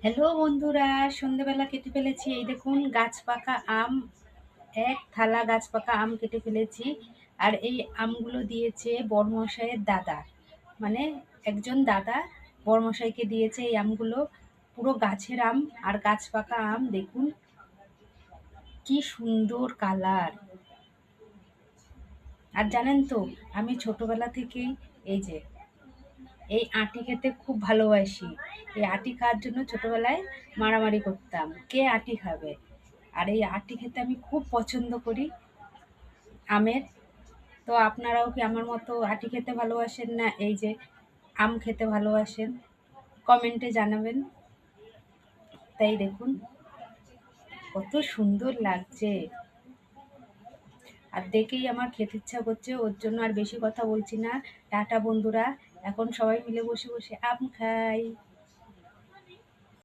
Hello বন্ধুরা, সন্ধেবেলা কেটে ফেলেছি। এই দেখুন গাছ পাকা আম, এক থালা গাছ পাকা আম কেটে ফেলেছি। আর এই আমগুলো দিয়েছে বড়মশাইয়ের দাদা, মানে একজন দাদা বড়মশাইকে দিয়েছে এই আমগুলো। পুরো গাছের আম আর গাছ পাকা আম, দেখুন কি সুন্দর কালার। আর জানেন তো, আমি ছোটবেলা থেকেই এই যে এই আঁটি খেতে খুব ভালোবাসি। এই আঁটি খাওয়ার জন্য ছোটবেলায় মারামারি করতাম, কে আঁটি খাবে। আর এই আঁটি খেতে আমি খুব পছন্দ করি আমের। তো আপনারাও কি আমার মতো আঁটি খেতে ভালোবাসেন, না এই যে আম খেতে ভালোবাসেন? কমেন্টে জানাবেন। তাই দেখুন কত সুন্দর লাগছে, আর দেখেই আমার খেতে ইচ্ছা করছে। ওর জন্য আর বেশি কথা বলছি না। টাটা বন্ধুরা, এখন সবাই মিলে বসে বসে আম খাই।